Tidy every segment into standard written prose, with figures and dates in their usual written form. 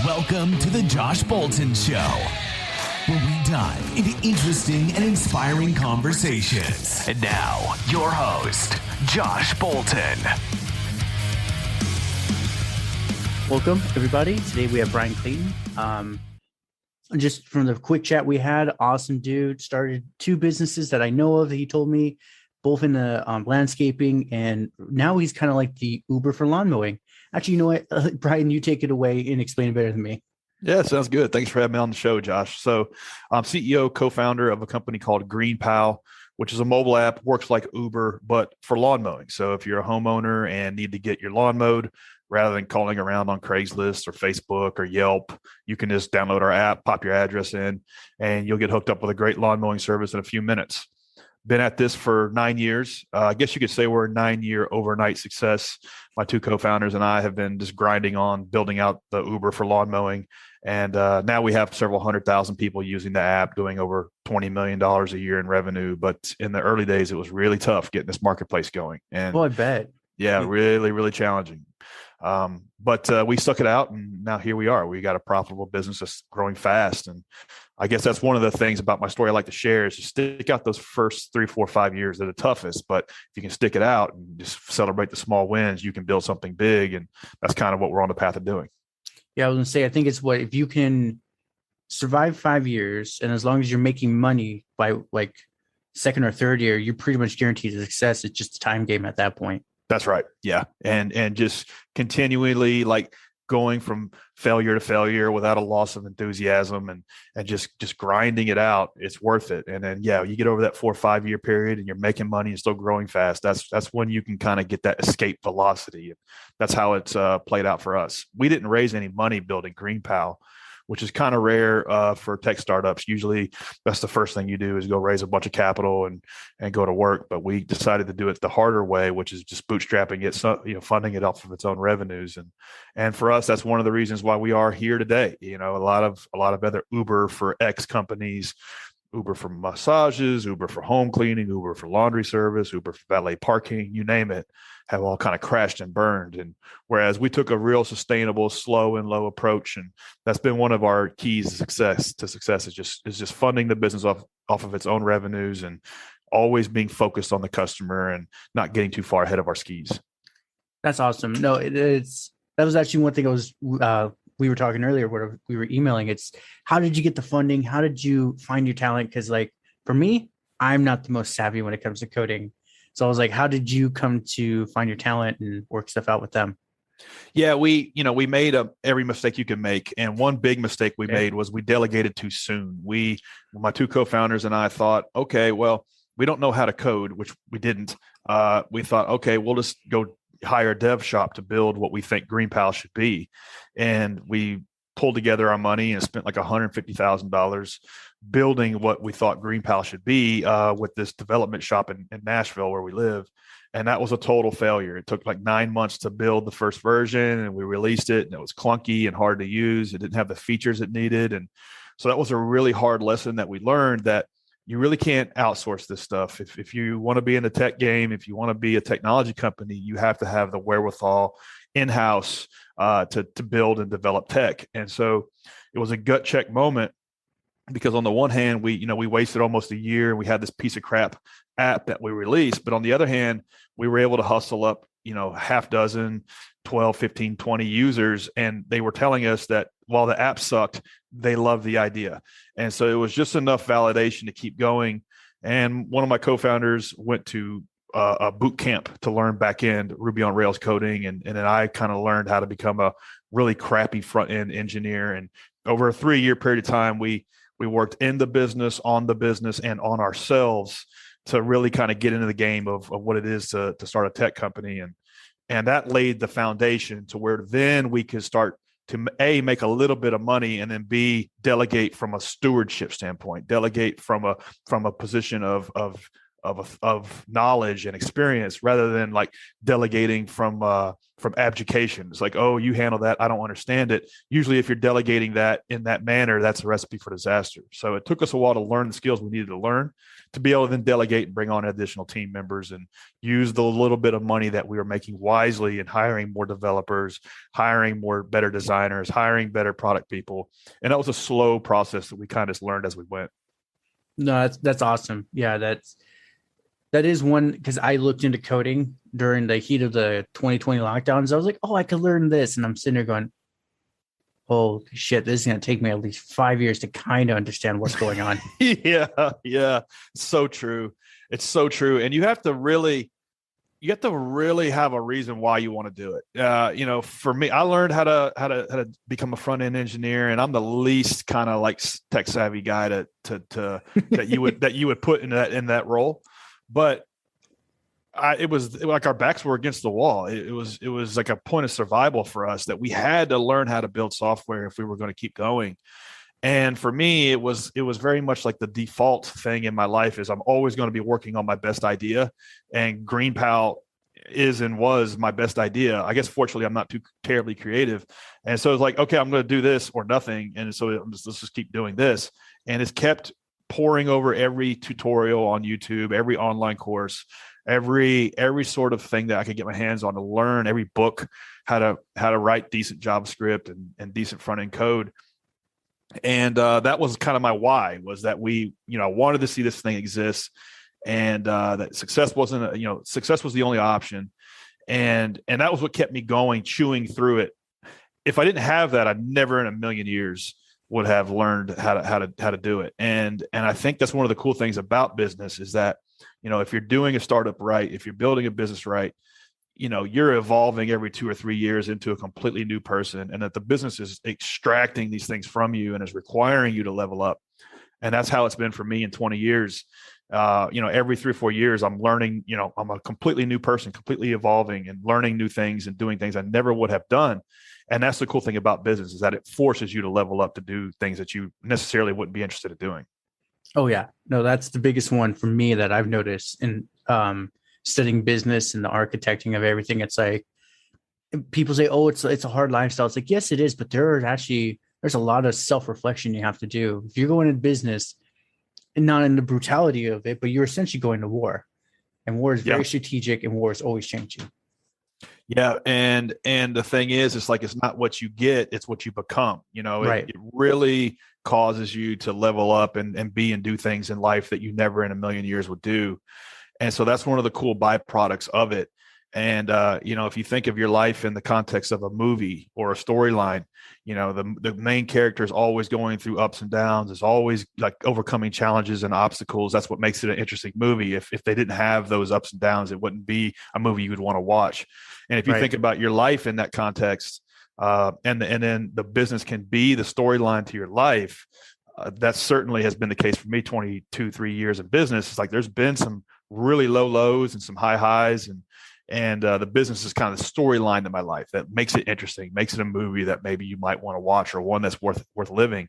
Welcome to the Josh Bolton Show, where we dive into interesting and inspiring conversations. And now, your host, Josh Bolton. Welcome, everybody. Today we have Bryan Clayton. Just from the quick chat we had, awesome dude. Started two businesses that I know of that he told me, both in the landscaping, and now he's kind of like the Uber for lawn mowing. Actually, you know what, Bryan, you take it away and explain it better than me. Yeah, sounds good. Thanks for having me on the show, Josh. So I'm CEO, co-founder of a company called GreenPal, which is a mobile app, works like Uber, but for lawn mowing. So if you're a homeowner and need to get your lawn mowed, rather than calling around on Craigslist or Facebook or Yelp, you can just download our app, pop your address in, and you'll get hooked up with a great lawn mowing service in a few minutes. Been at this for 9 years. I guess you could say we're a 9-year overnight success. My two co-founders and I have been just grinding on building out the Uber for lawn mowing. And now we have several 100,000 people using the app, doing over $20 million a year in revenue. But in the early days, it was really tough getting this marketplace going. And I bet. Yeah, really, really challenging. But we stuck it out, and now here we are. We got a profitable business that's growing fast. And I guess that's one of the things about my story I like to share is to stick out those first 3, 4, 5 years. They're the toughest, but if you can stick it out and just celebrate the small wins, you can build something big. And that's kind of what we're on the path of doing. Yeah, I was going to say, I think it's what, if you can survive 5 years, and as long as you're making money by like second or third year, you're pretty much guaranteed success. It's just a time game at that point. That's right. Yeah. And just continually like going from failure to failure without a loss of enthusiasm and just grinding it out. It's worth it. And then, yeah, you get over that 4 or 5 year period and you're making money and still growing fast. That's when you can kind of get that escape velocity. That's how it's played out for us. We didn't raise any money building GreenPal, which is kind of rare for tech startups. Usually that's the first thing you do is go raise a bunch of capital and go to work. But we decided to do it the harder way, which is just bootstrapping it, so, funding it off of its own revenues. And for us, that's one of the reasons why we are here today. A lot of other Uber for X companies, Uber for massages, Uber for home cleaning, Uber for laundry service, Uber for valet parking, you name it, have all kind of crashed and burned. And whereas we took a real sustainable, slow and low approach, and that's been one of our keys to success is just funding the business off of its own revenues and always being focused on the customer and not getting too far ahead of our skis. That's awesome. No, that was actually one thing we were talking earlier where we were emailing. It's how did you get the funding? How did you find your talent? Because like for me, I'm not the most savvy when it comes to coding. So I was like, how did you come to find your talent and work stuff out with them? Yeah, we made every mistake you can make. And one big mistake we made was we delegated too soon. My two co-founders and I thought, okay, well, we don't know how to code, which we didn't. We thought, okay, we'll just go hire a dev shop to build what we think GreenPal should be. And we pulled together our money and spent like $150,000 building what we thought GreenPal should be with this development shop in Nashville where we live. And that was a total failure. It took like 9 months to build the first version, and we released it, and it was clunky and hard to use. It didn't have the features it needed. And so that was a really hard lesson that we learned, that you really can't outsource this stuff. If you want to be in the tech game, if you want to be a technology company, you have to have the wherewithal in-house to build and develop tech. And so it was a gut check moment, because on the one hand, we wasted almost a year and we had this piece of crap app that we released. But on the other hand, we were able to hustle up, half dozen, 12, 15, 20 users. And they were telling us that while the app sucked, they loved the idea. And so it was just enough validation to keep going. And one of my co-founders went to a boot camp to learn back-end Ruby on Rails coding. And then I kind of learned how to become a really crappy front-end engineer. And over a 3-year period of time, we worked in the business, and on ourselves to really kind of get into the game of what it is to start a tech company. And that laid the foundation to where then we could start to A, make a little bit of money, and then B, delegate from a stewardship standpoint, delegate from a position of of knowledge and experience, rather than like delegating from abdication. It's like, oh, you handle that, I don't understand it. Usually if you're delegating that in that manner, that's a recipe for disaster. So it took us a while to learn the skills we needed to learn to be able to then delegate and bring on additional team members, and use the little bit of money that we were making wisely in hiring more developers, hiring more better designers, hiring better product people. And that was a slow process that we kind of learned as we went. No, that's awesome. Yeah, that is one, because I looked into coding during the heat of the 2020 lockdowns. I was like, oh, I could learn this. And I'm sitting there going, holy shit, this is going to take me at least 5 years to kind of understand what's going on. Yeah. It's so true. It's so true. And you have to really have a reason why you want to do it. For me, I learned how to become a front end engineer, and I'm the least kind of like tech savvy guy to that you would put in that role. But it was like our backs were against the wall. It was like a point of survival for us, that we had to learn how to build software if we were going to keep going. And for me, it was very much like the default thing in my life is I'm always going to be working on my best idea. And GreenPal is and was my best idea. I guess fortunately I'm not too terribly creative. And so it's like, okay, I'm going to do this or nothing. And so let's just keep doing this. And it's kept pouring over every tutorial on YouTube, every online course, every sort of thing that I could get my hands on to learn, every book, how to write decent JavaScript and decent front end code. And that was kind of my why, was that we, wanted to see this thing exist, and that success wasn't, success was the only option. And that was what kept me going, chewing through it. If I didn't have that, I never in a million years would have learned how to do it. And I think that's one of the cool things about business is that, if you're doing a startup right, if you're building a business right, you're evolving every 2 or 3 years into a completely new person, and that the business is extracting these things from you and is requiring you to level up. And that's how it's been for me in 20 years. Every 3 or 4 years, I'm learning, I'm a completely new person, completely evolving and learning new things and doing things I never would have done. And that's the cool thing about business, is that it forces you to level up to do things that you necessarily wouldn't be interested in doing. Oh yeah, no, that's the biggest one for me that I've noticed in studying business and the architecting of everything. It's like people say, oh, it's a hard lifestyle. It's like, yes, it is, but there's a lot of self-reflection you have to do. If you're going into business, and not in the brutality of it, but you're essentially going to war, and war is very strategic, and war is always changing. Yeah. And the thing is, it's like, it's not what you get, it's what you become. It really causes you to level up and be and do things in life that you never in a million years would do. And so that's one of the cool byproducts of it. And, if you think of your life in the context of a movie or a storyline, the main character is always going through ups and downs. It's always like overcoming challenges and obstacles. That's what makes it an interesting movie. If they didn't have those ups and downs, it wouldn't be a movie you would want to watch. And if you think about your life in that context, and then the business can be the storyline to your life, that certainly has been the case for me. 3 years in business. It's like there's been some really low lows and some high highs, and the business is kind of the storyline to my life that makes it interesting, makes it a movie that maybe you might want to watch, or one that's worth living.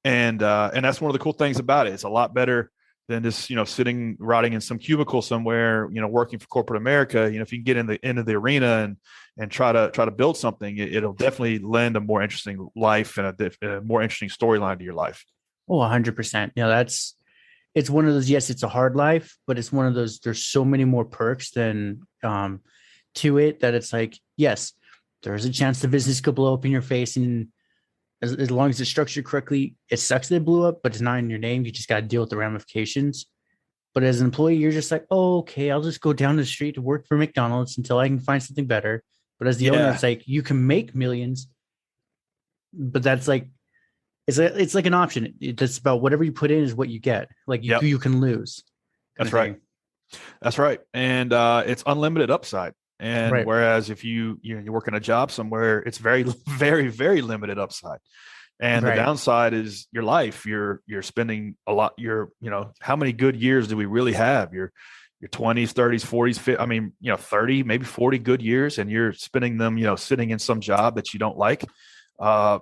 And that's one of the cool things about it. It's a lot better than just, sitting, rotting in some cubicle somewhere, working for corporate America. If you can get into the arena and try to build something, it'll definitely lend a more interesting life and a more interesting storyline to your life. Oh, 100%. It's one of those, yes, it's a hard life, but it's one of those, there's so many more perks than to it, that it's like, yes, there's a chance the business could blow up in your face. And as long as it's structured correctly, it sucks that it blew up, but it's not in your name. You just got to deal with the ramifications. But as an employee, you're just like, oh, okay, I'll just go down the street to work for McDonald's until I can find something better. But as the owner, it's like, you can make millions, but that's like, it's like an option. It's about whatever you put in is what you get. Like you can lose. That's right. That's right. And it's unlimited upside. And whereas if you work in a job somewhere, it's very, very, very limited upside. And the downside is your life. You're spending a lot. How many good years do we really have? Your 20s, 30s, 40s, 50, 30, maybe 40 good years, and you're spending them, sitting in some job that you don't like.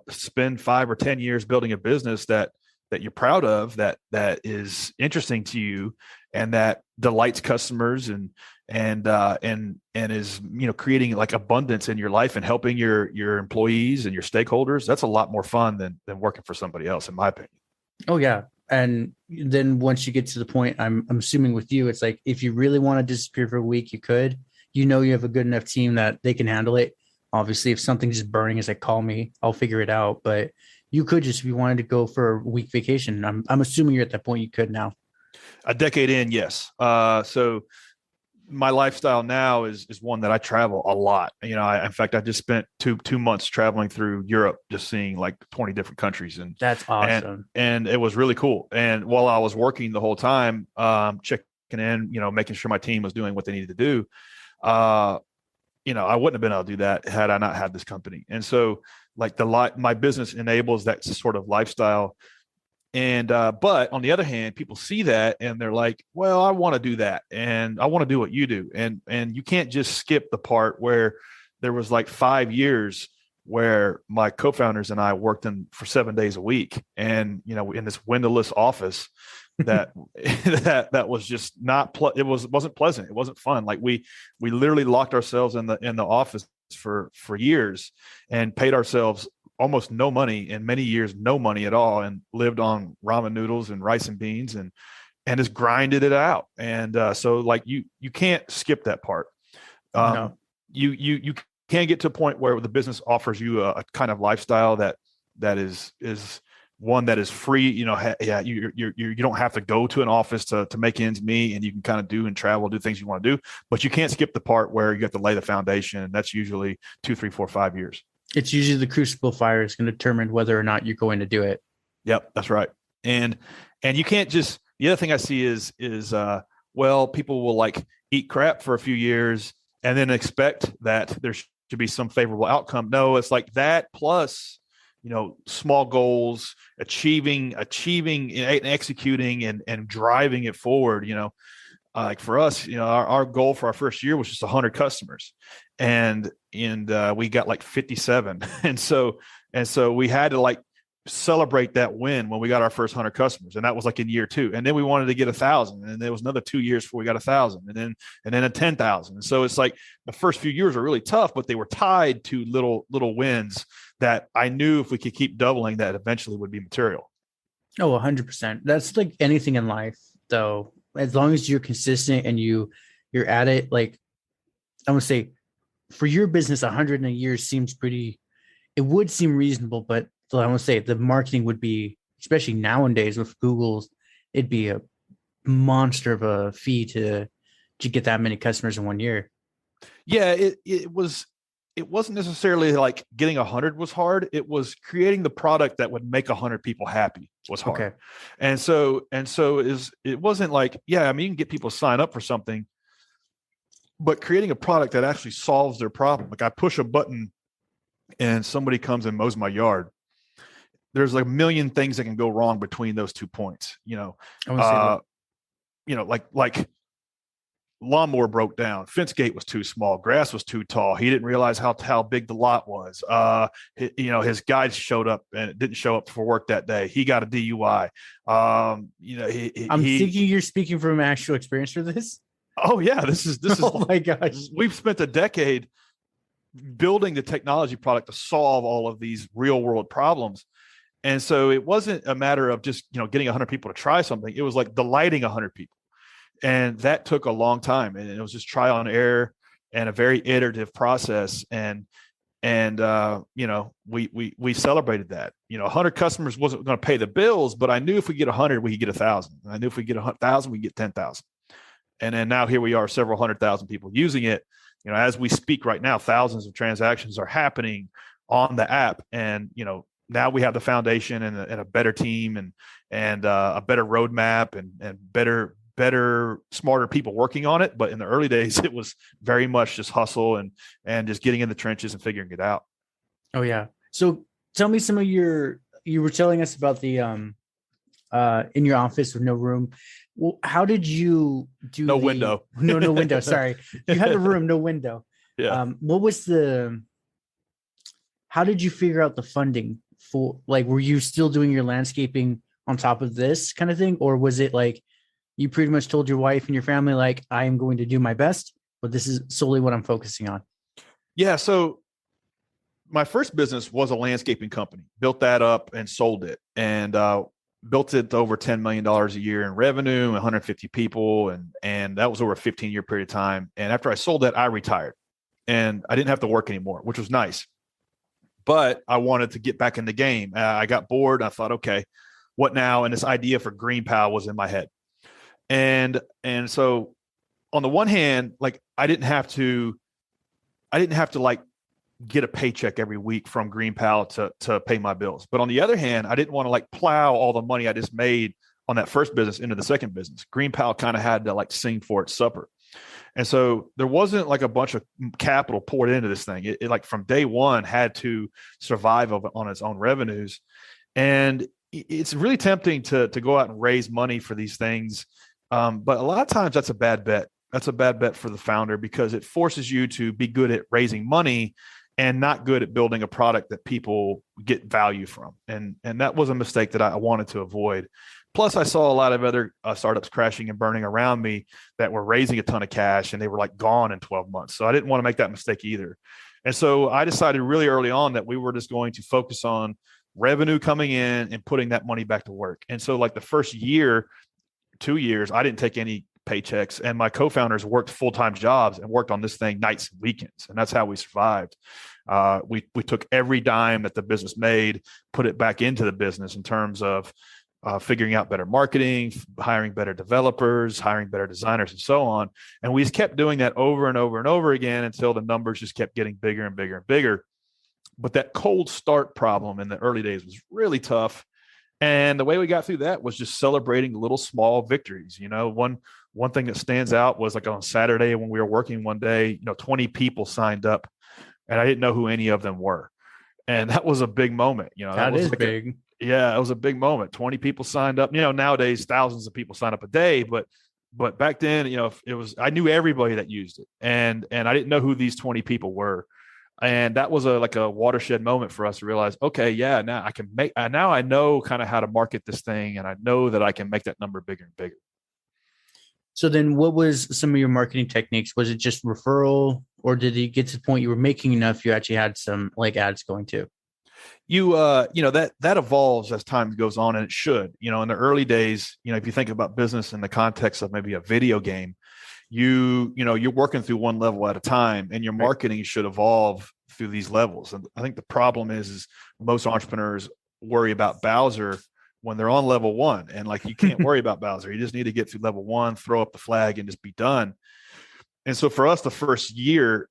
Spend 5 or 10 years building a business that you're proud of, that is interesting to you, and that delights customers and is, creating like abundance in your life and helping your employees and your stakeholders, that's a lot more fun than working for somebody else, in my opinion. Oh yeah. And then once you get to the point, I'm assuming with you, it's like, if you really want to disappear for a week, you could, you have a good enough team that they can handle it. Obviously, if something's just burning, it's like, call me, I'll figure it out. But you could just, if you wanted to go for a week vacation, I'm assuming you're at that point, you could now. A decade in, yes. So my lifestyle now is one that I travel a lot. In fact, I just spent two months traveling through Europe, just seeing like 20 different countries, and that's awesome. And it was really cool. And while I was working the whole time, checking in, making sure my team was doing what they needed to do, I wouldn't have been able to do that had I not had this company. And so, like, my business enables that sort of lifestyle. And but on the other hand, people see that and they're like, well, I want to do that, and I want to do what you do. And you can't just skip the part where there was like 5 years where my co-founders and I worked for 7 days a week, and in this windowless office that that was just not it wasn't pleasant. It wasn't fun. Like, we literally locked ourselves in the office for years and paid ourselves almost no money, in many years no money at all, and lived on ramen noodles and rice and beans and just grinded it out. And so, like, you can't skip that part. No. You can get to a point where the business offers you a kind of lifestyle that is one that is free. You don't have to go to an office to make ends meet, and you can kind of do and travel, do things you want to do, but you can't skip the part where you have to lay the foundation. And that's usually 2, 3, 4, 5 years. It's usually the crucible fire is going to determine whether or not you're going to do it. Yep, that's right. And you can't just, the other thing I see is well, people will like eat crap for a few years and then expect that there should be some favorable outcome. No, it's like that plus, small goals, achieving and executing and driving it forward. Like for us, our goal for our first year was just 100 customers, and we got like 57. And so we had to like celebrate that win when we got our first 100 customers. And that was like in year 2. And then we wanted to get 1,000, and there was another 2 years before we got 1,000, and then a 10,000. And so it's like the first few years were really tough, but they were tied to little wins that I knew if we could keep doubling, that eventually would be material. Oh, 100%. That's like anything in life, though. As long as you're consistent and you're at it, like, I would say for your business, 100 in a year seems it would seem reasonable, but I want to say the marketing would be, especially nowadays with Google's, it'd be a monster of a fee to get that many customers in 1 year. Yeah, it wasn't necessarily like getting 100 was hard. It was creating the product that would make 100 people happy was hard. Okay. And so it wasn't like, yeah, I mean, you can get people to sign up for something, but creating a product that actually solves their problem. Like, I push a button and somebody comes and mows my yard. There's like a million things that can go wrong between those 2 points, like lawnmower broke down, fence gate was too small, grass was too tall. He didn't realize how big the lot was. His guide showed up and didn't show up for work that day. He got a DUI. I'm thinking you're speaking from actual experience for this. Oh yeah, this is. Oh my gosh, we've spent a decade building the technology product to solve all of these real world problems. And so it wasn't a matter of just, getting 100 people to try something. It was like delighting 100 people. And that took a long time. And it was just trial and error and a very iterative process. And we celebrated that. 100 customers wasn't going to pay the bills, but I knew if we get 100, we could get 1,000. I knew if we get 1,000, we get 10,000. And then now here we are, several 100,000 people using it. As we speak right now, thousands of transactions are happening on the app. And, now we have the foundation and a better team and a better roadmap and better, smarter people working on it. But in the early days, it was very much just hustle and just getting in the trenches and figuring it out. Oh yeah. So tell me some of you were telling us about the in your office with no room. Well, how did you do window? No window. Sorry. You had a room, no window. Yeah. How did you figure out the funding for, like, were you still doing your landscaping on top of this kind of thing? Or was it like you pretty much told your wife and your family, like, I am going to do my best, but this is solely what I'm focusing on. Yeah. So my first business was a landscaping company, built that up and sold it, and built it to over $10 million a year in revenue, 150 people. And that was over a 15-year period of time. And after I sold that, I retired and I didn't have to work anymore, which was nice. But I wanted to get back in the game. I got bored. I thought, okay, what now? And this idea for GreenPal was in my head. And so on the one hand, like I didn't have to like get a paycheck every week from GreenPal to pay my bills. But on the other hand, I didn't want to like plow all the money I just made on that first business into the second business. GreenPal kind of had to like sing for its supper. And so there wasn't like a bunch of capital poured into this thing. It like from day one had to survive on its own revenues. And it's really tempting to go out and raise money for these things. But a lot of times that's a bad bet. That's a bad bet for the founder because it forces you to be good at raising money and not good at building a product that people get value from. And that was a mistake that I wanted to avoid. Plus, I saw a lot of other startups crashing and burning around me that were raising a ton of cash and they were like gone in 12 months. So I didn't want to make that mistake either. And so I decided really early on that we were just going to focus on revenue coming in and putting that money back to work. And so like the first year, 2 years, I didn't take any paychecks, and my co-founders worked full-time jobs and worked on this thing nights and weekends. And that's how we survived. We took every dime that the business made, put it back into the business in terms of figuring out better marketing, hiring better developers, hiring better designers, and so on. And we just kept doing that over and over and over again until the numbers just kept getting bigger and bigger and bigger. But that cold start problem in the early days was really tough. And the way we got through that was just celebrating little small victories. You know, one thing that stands out was like on Saturday when we were working one day, 20 people signed up and I didn't know who any of them were. And that was a big moment. That was is like big. Yeah, it was a big moment. 20 people signed up. Nowadays thousands of people sign up a day, but back then, I knew everybody that used it, and I didn't know who these 20 people were, and that was a watershed moment for us to realize, okay, yeah, now I can now I know kind of how to market this thing, and I know that I can make that number bigger and bigger. So then what was some of your marketing techniques? Was it just referral, or did you get to the point you were making enough you actually had some like ads going to? That evolves as time goes on, and it should. In the early days, if you think about business in the context of maybe a video game, you're working through one level at a time, and your marketing should evolve through these levels. And I think the problem is most entrepreneurs worry about Bowser when they're on level one, and like you can't worry about Bowser. You just need to get through level one, throw up the flag, and just be done. And so for us, the first year,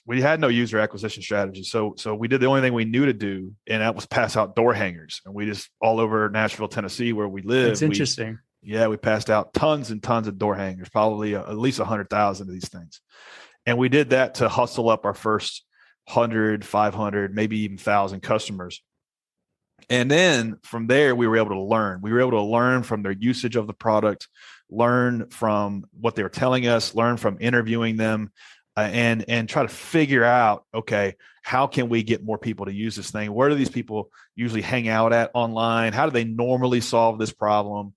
we had no user acquisition strategy. So we did the only thing we knew to do, and that was pass out door hangers. And we just all over Nashville, Tennessee, where we live. It's interesting. We passed out tons and tons of door hangers, probably at least 100,000 of these things. And we did that to hustle up our first 100, 500, maybe even 1,000 customers. And then from there, we were able to learn. We were able to learn from their usage of the product, learn from what they were telling us, learn from interviewing them, and try to figure out, okay, how can we get more people to use this thing? Where do these people usually hang out at online? How do they normally solve this problem?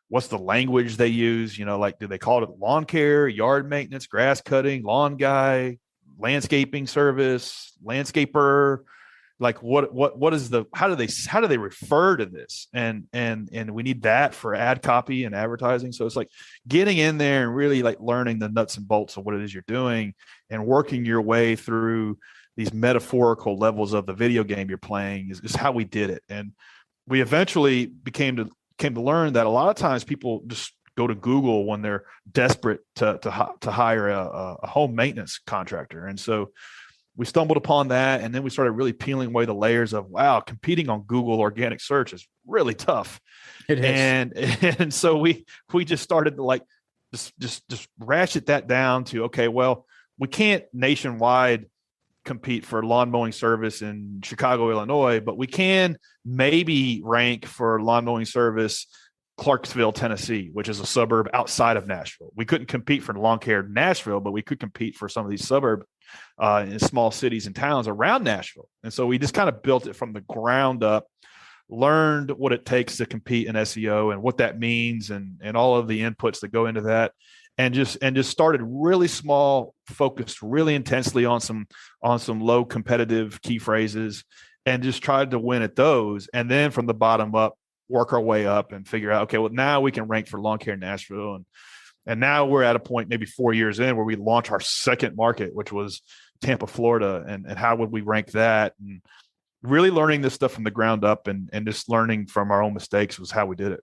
What's the language they use? Do they call it lawn care, yard maintenance, grass cutting, lawn guy, landscaping service, landscaper? Like what is how do they refer to this? And we need that for ad copy and advertising. So it's like getting in there and really like learning the nuts and bolts of what it is you're doing and working your way through these metaphorical levels of the video game you're playing is how we did it. And we eventually came to learn that a lot of times people just go to Google when they're desperate to hire a home maintenance contractor. And so we stumbled upon that, and then we started really peeling away the layers of, wow, competing on Google organic search is really tough. It is. And so we just started to like just ratchet that down to, okay, well, we can't nationwide compete for lawn mowing service in Chicago, Illinois, but we can maybe rank for lawn mowing service Clarksville, Tennessee, which is a suburb outside of Nashville. We couldn't compete for lawn care in Nashville, but we could compete for some of these suburbs in small cities and towns around Nashville. And so we just kind of built it from the ground up, learned what it takes to compete in SEO and what that means and all of the inputs that go into that. And just started really small, focused really intensely on some low competitive key phrases, and just tried to win at those. And then from the bottom up, work our way up and figure out, okay, well, now we can rank for lawn care in Nashville. And now we're at a point maybe 4 years in where we launch our second market, which was Tampa, Florida. And how would we rank that? And really learning this stuff from the ground up and just learning from our own mistakes was how we did it.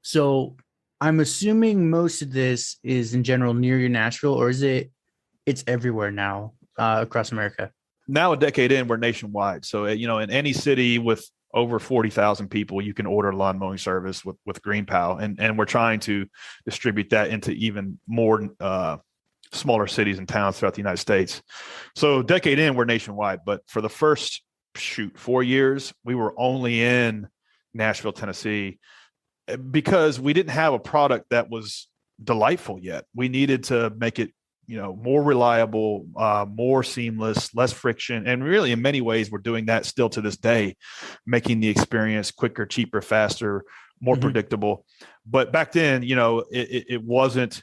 So I'm assuming most of this is in general near your Nashville, or is it's everywhere now across America? Now, a decade in, we're nationwide. So, in any city with over 40,000 people, you can order lawn mowing service with GreenPal. And we're trying to distribute that into even more smaller cities and towns throughout the United States. So decade in, we're nationwide. But for the first 4 years, we were only in Nashville, Tennessee, because we didn't have a product that was delightful yet. We needed to make it, more reliable, more seamless, less friction. And really, in many ways, we're doing that still to this day, making the experience quicker, cheaper, faster, more predictable. But back then, it wasn't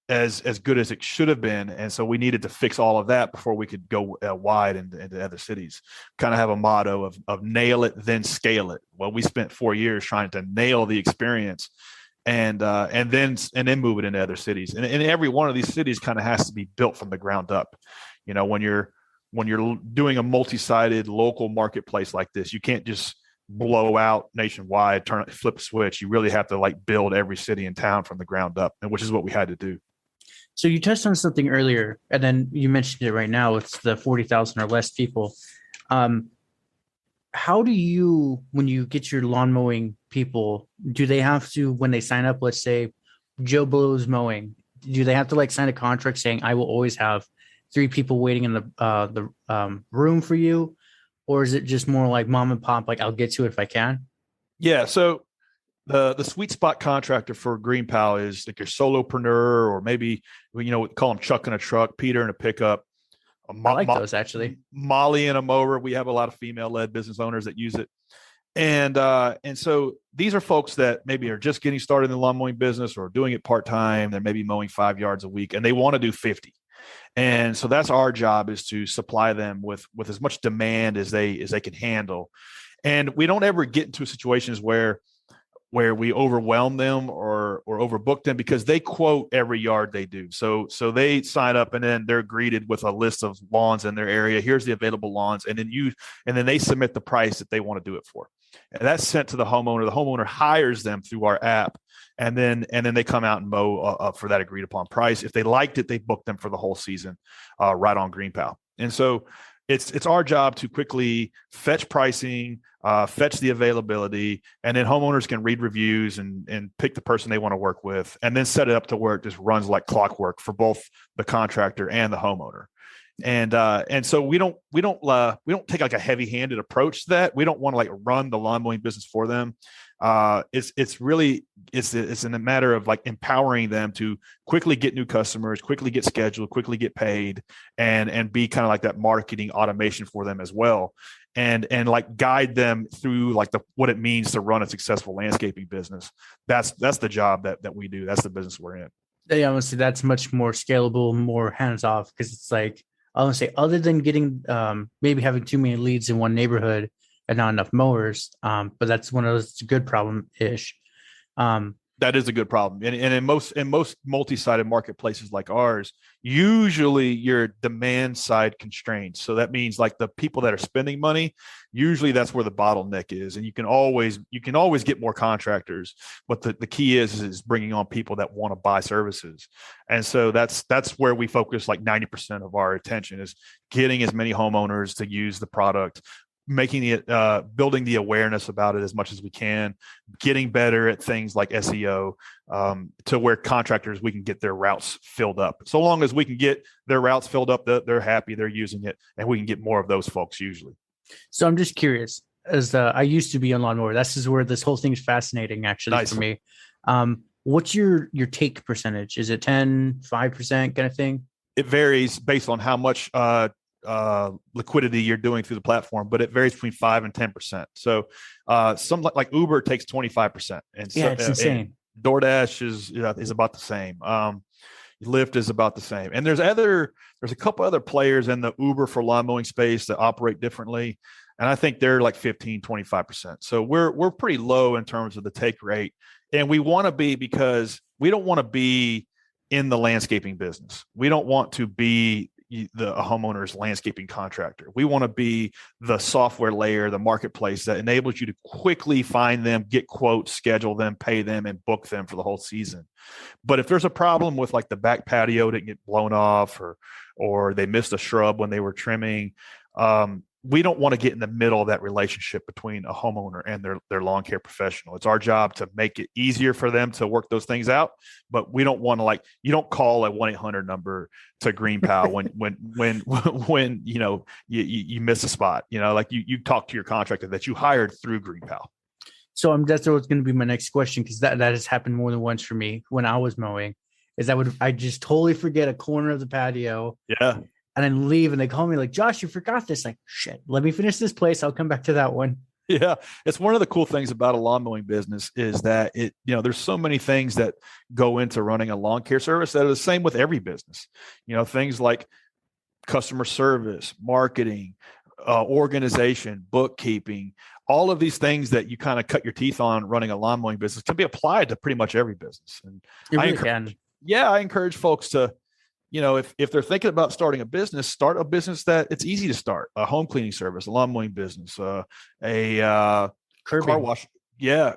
as good as it should have been. And so we needed to fix all of that before we could go wide into other cities. Kind of have a motto of nail it, then scale it. Well, we spent 4 years trying to nail the experience and then move it into other cities. And every one of these cities kind of has to be built from the ground up. When you're doing a multi-sided local marketplace like this, you can't just blow out nationwide, flip a switch. You really have to build every city and town from the ground up, and which is what we had to do. So you touched on something earlier, and then you mentioned it right now. It's the 40,000 or less people. How do you, when you get your lawn mowing people, do they have to, when they sign up, let's say Joe Blow's mowing, do they have to sign a contract saying, I will always have 3 people waiting in the room for you? Or is it just more like mom and pop, I'll get to it if I can? Yeah. So the sweet spot contractor for GreenPal is like your solopreneur, or maybe, we call them Chuck in a truck, Peter in a pickup. I like those, actually. Molly in a mower. We have a lot of female-led business owners that use it. And so these are folks that maybe are just getting started in the lawn mowing business or doing it part-time. They're maybe mowing 5 yards a week and they want to do 50. And so that's our job, is to supply them with as much demand as they can handle. And we don't ever get into situations where we overwhelm them or overbook them, because they quote every yard they do. So they sign up and then they're greeted with a list of lawns in their area. Here's the available lawns. And then they submit the price that they want to do it for. And that's sent to the homeowner. The homeowner hires them through our app. And then they come out and mow for that agreed upon price. If they liked it, they book them for the whole season right on GreenPal. And so it's our job to quickly fetch pricing, fetch the availability, and then homeowners can read reviews and pick the person they want to work with, and then set it up to where it just runs like clockwork for both the contractor and the homeowner. And so we don't take a heavy-handed approach to that. We don't want to run the lawn mowing business for them. It's in a matter of empowering them to quickly get new customers, quickly get scheduled, quickly get paid, and be kind of like that marketing automation for them as well. And guide them through what it means to run a successful landscaping business. That's the job that we do. That's the business we're in. Yeah, honestly, that's much more scalable, more hands-off, because it's I want to say, other than getting maybe having too many leads in one neighborhood and not enough mowers, but that's one of those good problem-ish. That is a good problem. And in most multi-sided marketplaces like ours, usually your demand side constraints. So that means the people that are spending money, usually that's where the bottleneck is. And you can always get more contractors, but the key is bringing on people that want to buy services. And so that's where we focus 90% of our attention, is getting as many homeowners to use the product, making it, building the awareness about it as much as we can, getting better at things like SEO, to where contractors, we can get their routes filled up. So long as we can get their routes filled up, they're happy, they're using it, and we can get more of those folks usually. So I'm just curious, as I used to be on lawnmower. This is where this whole thing is fascinating, actually. Nice. For me. What's your take percentage? Is it 10, 5% kind of thing? It varies based on how much liquidity you're doing through the platform, but it varies between 5 and 10%. So some like Uber takes 25%, and so, it's insane. And DoorDash is about the same. Lyft is about the same, and there's a couple other players in the Uber for lawn mowing space that operate differently, and I think they're like 15-25%. So we're pretty low in terms of the take rate, and we want to be, because we don't want to be in the landscaping business. We don't want to be a homeowner's landscaping contractor. We want to be the software layer, the marketplace that enables you to quickly find them, get quotes, schedule them, pay them, and book them for the whole season. But if there's a problem with like the back patio didn't get blown off, or they missed a shrub when they were trimming, we don't want to get in the middle of that relationship between a homeowner and their lawn care professional. It's our job to make it easier for them to work those things out, but we don't want to, you don't call a 1-800 number to GreenPal when you miss a spot. You talk to your contractor that you hired through GreenPal. So that's what's going to be my next question, because that has happened more than once for me when I was mowing. Is I just totally forget a corner of the patio. Yeah. And then leave, and they call me like, Josh, you forgot this. Like, shit, let me finish this place. I'll come back to that one. Yeah. It's one of the cool things about a lawn mowing business is that there's so many things that go into running a lawn care service that are the same with every business. Things like customer service, marketing, organization, bookkeeping, all of these things that you kind of cut your teeth on running a lawn mowing business can be applied to pretty much every business. And I encourage folks to, if they're thinking about starting a business, start a business that it's easy to start: a home cleaning service, a lawn mowing business, a car wash,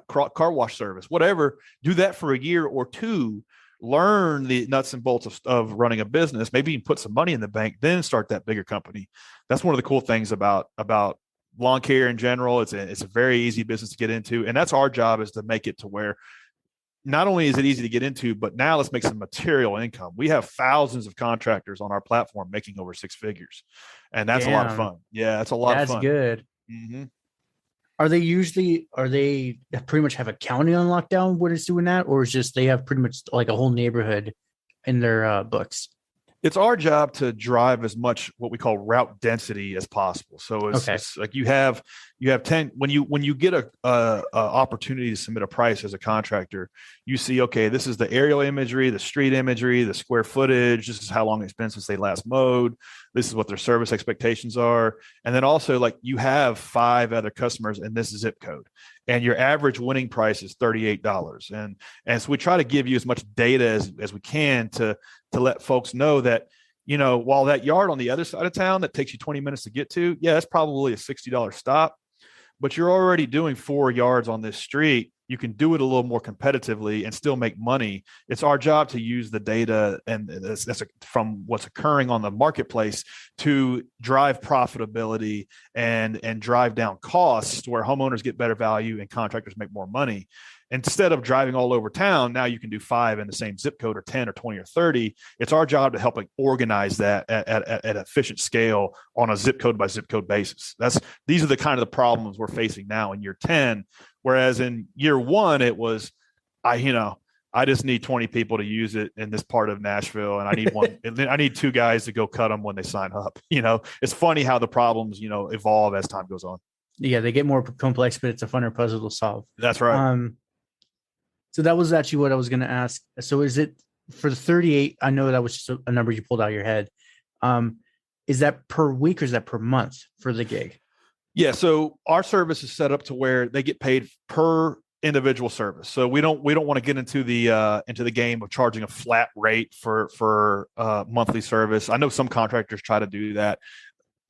car wash service, whatever. Do that for a year or two, learn the nuts and bolts of running a business. Maybe you can put some money in the bank, then start that bigger company. That's one of the cool things about lawn care in general. It's a very easy business to get into, and that's our job, is to make it to where not only is it easy to get into, but now let's make some material income. We have thousands of contractors on our platform making over 6 figures, and that's a lot of fun. Yeah, that's a lot of fun. That's good. Mm-hmm. Are they pretty much have a county on lockdown when it's doing that, or is just they have pretty much like a whole neighborhood in their books? It's our job to drive as much what we call route density as possible. So it's like you have 10, when you get a opportunity to submit a price as a contractor, you see, okay, this is the aerial imagery, the street imagery, the square footage. This is how long it's been since they last mowed. This is what their service expectations are. And then also, like, you have 5 other customers in this zip code, and your average winning price is $38. And so we try to give you as much data as we can to let folks know that, while that yard on the other side of town that takes you 20 minutes to get to, that's probably a $60 stop, but you're already doing 4 yards on this street. You can do it a little more competitively and still make money. It's our job to use the data and that's from what's occurring on the marketplace to drive profitability and drive down costs to where homeowners get better value and contractors make more money. Instead of driving all over town, now you can do 5 in the same zip code, or 10 or 20 or 30. It's our job to help organize that at efficient scale on a zip code by zip code basis. These are the kind of the problems we're facing now in year 10. Whereas in year 1, it was, I just need 20 people to use it in this part of Nashville, and I need one. And then I need 2 guys to go cut them when they sign up. It's funny how the problems evolve as time goes on. Yeah, they get more complex, but it's a funner puzzle to solve. That's right. So that was actually what I was going to ask. So is it for the 38? I know that was just a number you pulled out of your head. Is that per week or is that per month for the gig? Yeah. So our service is set up to where they get paid per individual service. So we don't want to get into the game of charging a flat rate for monthly service. I know some contractors try to do that.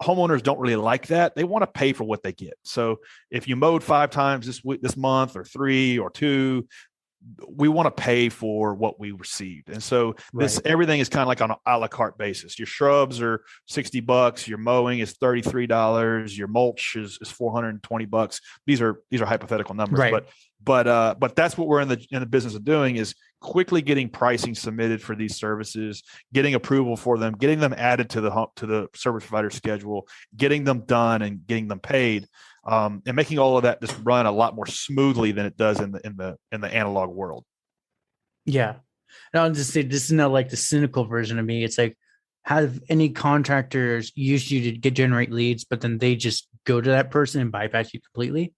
Homeowners don't really like that. They want to pay for what they get. So if you mowed 5 times this month, or 3 or 2, we want to pay for what we received. And so everything is kind of like on an a la carte basis. Your shrubs are $60. Your mowing is $33. Your mulch is $420. These are hypothetical numbers, right. But that's what we're in the business of doing, is quickly getting pricing submitted for these services, getting approval for them, getting them added to the service provider schedule, getting them done and getting them paid. And making all of that just run a lot more smoothly than it does in the analog world. Yeah. And I'll just say, this is not like the cynical version of me. It's like, have any contractors used you to generate leads, but then they just go to that person and bypass you completely?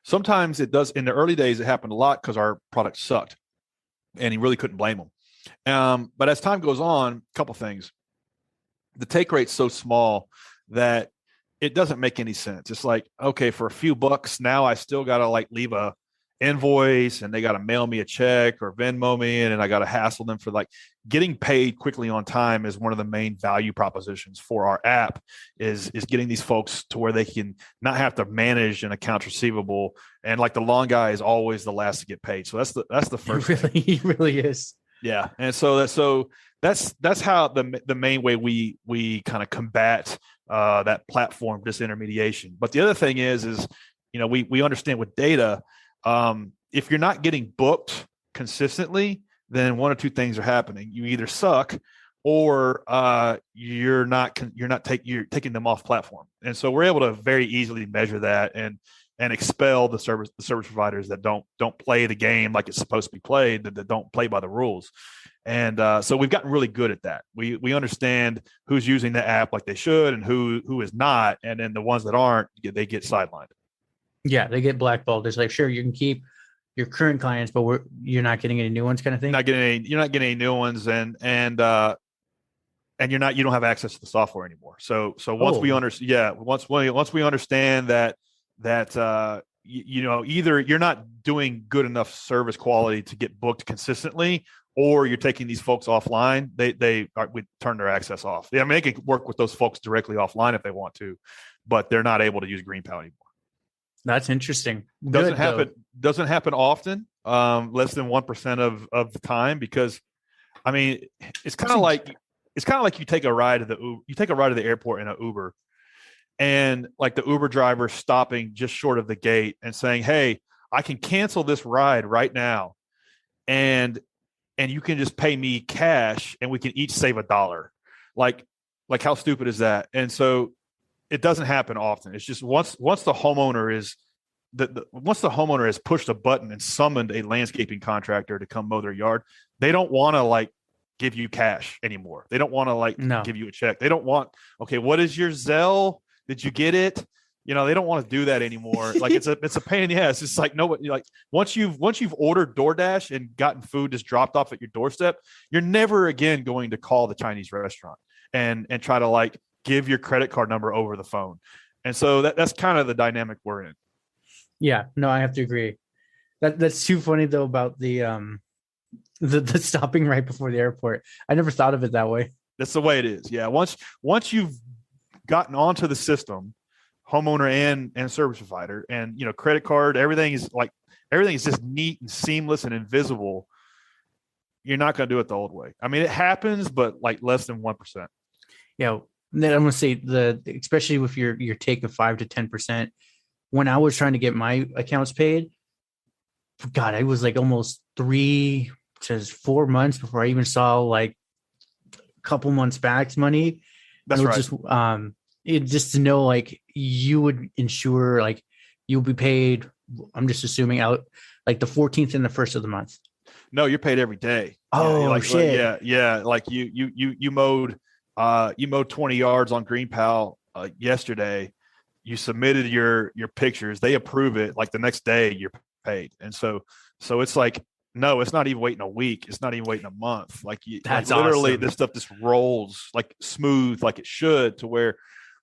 Sometimes it does. In the early days, it happened a lot because our product sucked, and he really couldn't blame them. But as time goes on, a couple things. The take rate's so small that it doesn't make any sense. It's like, okay, for a few bucks now, I still got to like leave a invoice and they got to mail me a check or Venmo me, and I got to hassle them for like getting paid quickly on time is one of the main value propositions for our app is getting these folks to where they can not have to manage an accounts receivable. And like the long guy is always the last to get paid. So that's the first thing. He really is. Yeah. And so that's how the main way we kind of combat that platform disintermediation. But the other thing is, we understand with data, if you're not getting booked consistently, then one or two things are happening. You either suck or you're taking them off platform. And so we're able to very easily measure that and expel the service providers that don't play the game like it's supposed to be played, that don't play by the rules. And so we've gotten really good at that. We understand who's using the app like they should and who is not, and then the ones that aren't, they get sidelined. Yeah, they get blackballed. It's like, sure, you can keep your current clients, but you're not getting any new ones, kind of thing. You're not getting any new ones, and you don't have access to the software anymore. So once we understand, once we understand that either you're not doing good enough service quality to get booked consistently, or you're taking these folks offline, we turn their access off. Yeah, I mean, they can work with those folks directly offline if they want to, but they're not able to use GreenPal anymore. That's interesting. Doesn't happen often, less than 1% of the time, because I mean, it's kind of like you take a ride to the airport in an Uber, and like the Uber driver stopping just short of the gate and saying, "Hey, I can cancel this ride right now, and you can just pay me cash, and we can each save $1." Like how stupid is that? And so it doesn't happen often. It's just once the homeowner has pushed a button and summoned a landscaping contractor to come mow their yard, they don't want to like give you cash anymore. They don't want to give you a check. They don't want, okay, what is your Zelle? Did you get it? They don't want to do that anymore. Like it's a pain in the ass. It's like nobody, like once you've ordered DoorDash and gotten food just dropped off at your doorstep, you're never again going to call the Chinese restaurant and try to like give your credit card number over the phone. And so that's kind of the dynamic we're in. Yeah, no, I have to agree. That's too funny though about the stopping right before the airport. I never thought of it that way. That's the way it is. Yeah. Once you've gotten onto the system, homeowner and service provider, and credit card, everything is just neat and seamless and invisible. You're not going to do it the old way. I mean, it happens, but like less than 1%. Yeah. Then I'm going to say especially with your take of 5 to 10%, when I was trying to get my accounts paid, God, it was like almost 3 to 4 months before I even saw like a couple months back money. That's right. Just to know, like you would ensure like you'll be paid. I'm just assuming out like the 14th and the 1st of the month. No, you're paid every day. Oh, shit. Yeah. Like you mowed 20 yards on GreenPal yesterday. You submitted your pictures. They approve it. Like the next day you're paid. And so it's like, no, it's not even waiting a week. It's not even waiting a month. That's literally awesome. This stuff just rolls like smooth, like it should, to where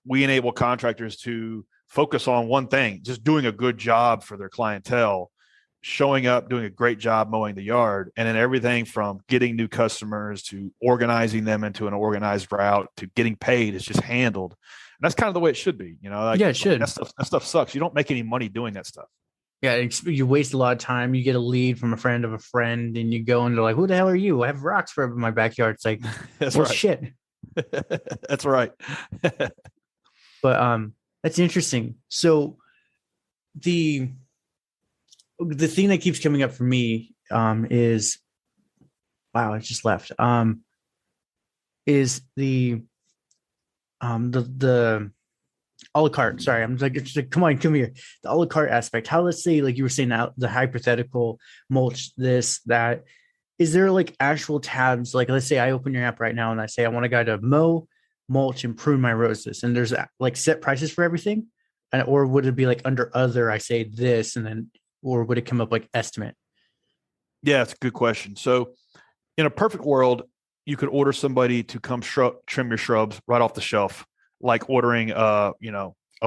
we enable contractors to focus on one thing, just doing a good job for their clientele, showing up, doing a great job mowing the yard, and then everything from getting new customers to organizing them into an organized route to getting paid is just handled. And that's kind of the way it should be. It should. That stuff sucks. You don't make any money doing that stuff. Yeah, you waste a lot of time. You get a lead from a friend of a friend, and you go and they're like, "Who the hell are you? I have rocks for in my backyard." It's like, that's well, right. Shit. That's right. But that's interesting. So the thing that keeps coming up for me is, wow, it just left. Is the a la carte. Sorry, I'm just like, come here. The a la carte aspect. How, let's say, like you were saying, now the hypothetical mulch, this, that. is there like actual tabs? Like, let's say I open your app right now and I say I want a guy to mow, mulch, and prune my roses, and there's like set prices for everything, and or would it be like under other? I say this, and then or would it come up like estimate? Yeah, it's a good question. So in a perfect world, you could order somebody to come trim your shrubs right off the shelf, like ordering a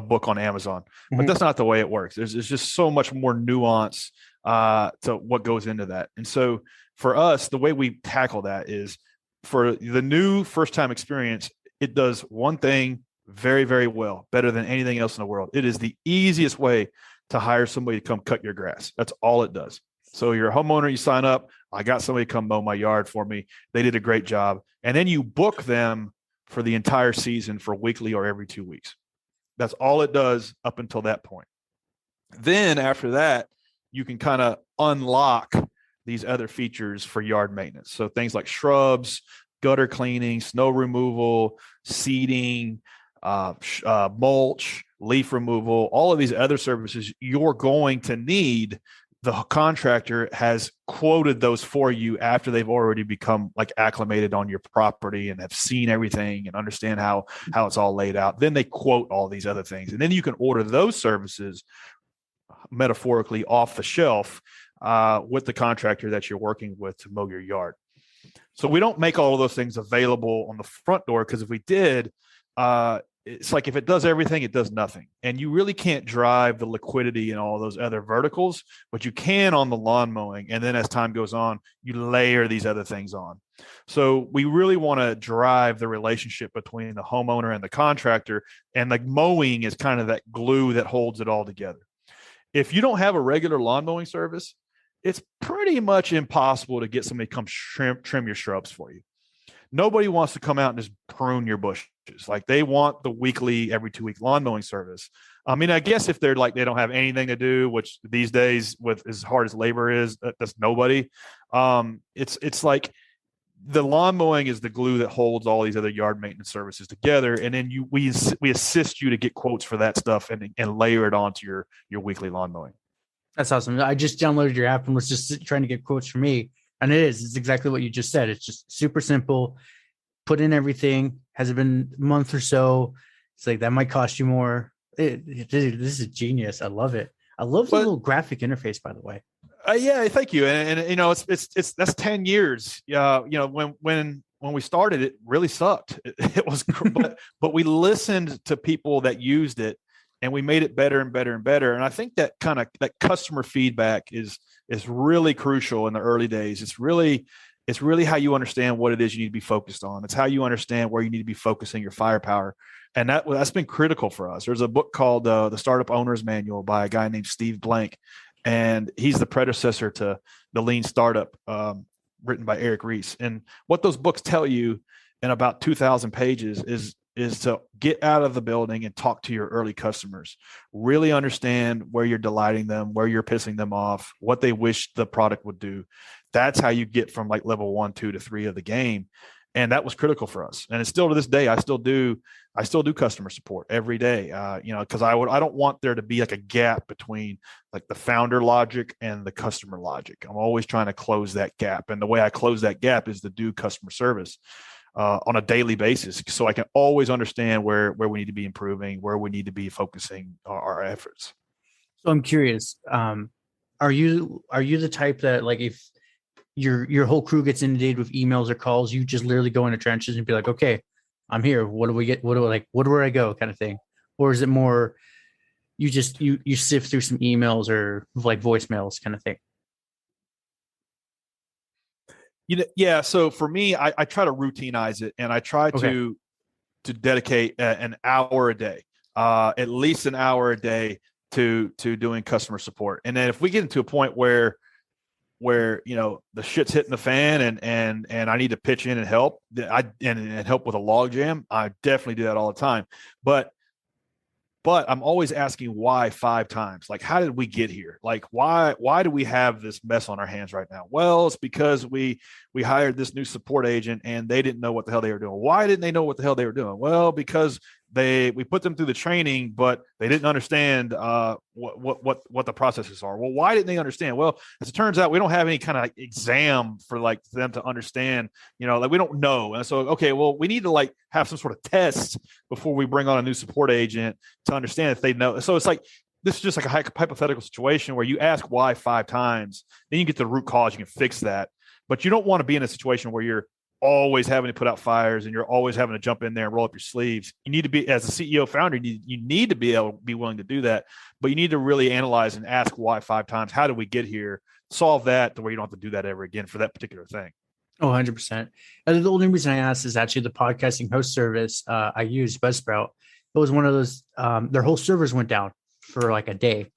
book on Amazon. But that's not the way it works. There's just so much more nuance to what goes into that. And so for us, the way we tackle that is for the new first time experience, it does one thing very, very well, better than anything else in the world. It is the easiest way to hire somebody to come cut your grass. That's all it does. So you're a homeowner, you sign up. I got somebody to come mow my yard for me. They did a great job. And then you book them for the entire season for weekly or every 2 weeks. That's all it does up until that point. Then after that, you can kind of unlock these other features for yard maintenance. So things like shrubs, gutter cleaning, snow removal, seeding, mulch, leaf removal, all of these other services you're going to need. The contractor has quoted those for you after they've already become like acclimated on your property and have seen everything and understand how it's all laid out. Then they quote all these other things. And then you can order those services metaphorically off the shelf with the contractor that you're working with to mow your yard. So we don't make all of those things available on the front door, because if we did, it's like if it does everything, it does nothing. And you really can't drive the liquidity in all those other verticals, but you can on the lawn mowing. And then as time goes on, you layer these other things on. So we really want to drive the relationship between the homeowner and the contractor. And the mowing is kind of that glue that holds it all together. If you don't have a regular lawn mowing service, it's pretty much impossible to get somebody to come trim your shrubs for you. Nobody wants to come out and just prune your bushes. Like they want the weekly, every 2 week lawn mowing service. I mean, I guess if they're like, they don't have anything to do, which these days with as hard as labor is, that's nobody. It's like the lawn mowing is the glue that holds all these other yard maintenance services together. And then we assist you to get quotes for that stuff and layer it onto your weekly lawn mowing. That's awesome. I just downloaded your app and was just trying to get quotes for me. And it's exactly what you just said. It's just super simple. Put in everything. Has it been a month or so? It's like, that might cost you more. This is genius. I love it. I love the little graphic interface, by the way. Yeah, thank you. And you know, it's that's 10 years. You know, when we started, it really sucked. It was, but we listened to people that used it, and we made it better and better and better. And I think that that customer feedback is really crucial in the early days. It's really how you understand what it is you need to be focused on. It's how you understand where you need to be focusing your firepower. And that's been critical for us. There's a book called The Startup Owner's Manual by a guy named Steve Blank. And he's the predecessor to The Lean Startup, written by Eric Ries. And what those books tell you in about 2,000 pages is to get out of the building and talk to your early customers, really understand where you're delighting them, where you're pissing them off, what they wish the product would do. That's how you get from like level 1, 2 to 3 of the game. And that was critical for us. And it's still to this day, I still do customer support every day. Because I don't want there to be like a gap between like the founder logic and the customer logic. I'm always trying to close that gap. And the way I close that gap is to do customer service on a daily basis, so I can always understand where we need to be improving, where we need to be focusing our efforts. So I'm curious, are you the type that, like, if your whole crew gets inundated with emails or calls, you just literally go into trenches and be like, okay, I'm here. What do we get? Where do I go? Kind of thing. Or is it more you just you sift through some emails or like voicemails kind of thing? Yeah. So for me, I try to routinize it, and I try to dedicate an hour a day, at least an hour a day to doing customer support. And then if we get into a point where the shit's hitting the fan and I need to pitch in and help, and help with a log jam, I definitely do that all the time. But I'm always asking why 5 times. Like, how did we get here? Like, why do we have this mess on our hands right now? Well, it's because we hired this new support agent and they didn't know what the hell they were doing. Why didn't they know what the hell they were doing? Well, because we put them through the training, but they didn't understand what the processes are. Well, why didn't they understand? Well, as it turns out, we don't have any kind of exam for like them to understand, like we don't know. And so, okay, well, we need to like have some sort of test before we bring on a new support agent to understand if they know. So it's like, this is just like a hypothetical situation where you ask why 5 times, then you get the root cause, you can fix that. But you don't want to be in a situation where you're always having to put out fires and you're always having to jump in there and roll up your sleeves. You need to be, as a CEO founder, you need to be able to be willing to do that, but you need to really analyze and ask why 5 times. How did we get here? Solve that to where you don't have to do that ever again for that particular thing. Oh, 100%. And the only reason I asked is actually the podcasting host service I use, Buzzsprout. It was one of those, their whole servers went down for like a day.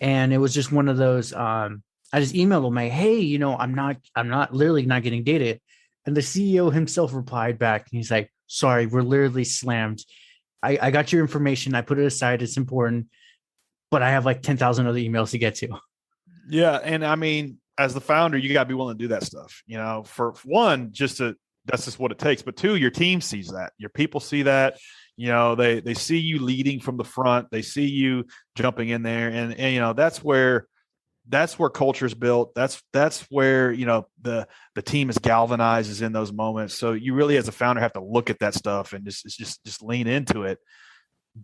And it was just one of those, I just emailed them, like, hey, I'm not literally not getting data. And the CEO himself replied back, and he's like, sorry, we're literally slammed. I got your information. I put it aside. It's important, but I have like 10,000 other emails to get to. Yeah. And I mean, as the founder, you got to be willing to do that stuff, for one, that's just what it takes. But 2, your team sees that, your people see that, they see you leading from the front. They see you jumping in there, and that's where culture is built. That's where, the team is galvanized, is in those moments. So you really, as a founder, have to look at that stuff and just lean into it.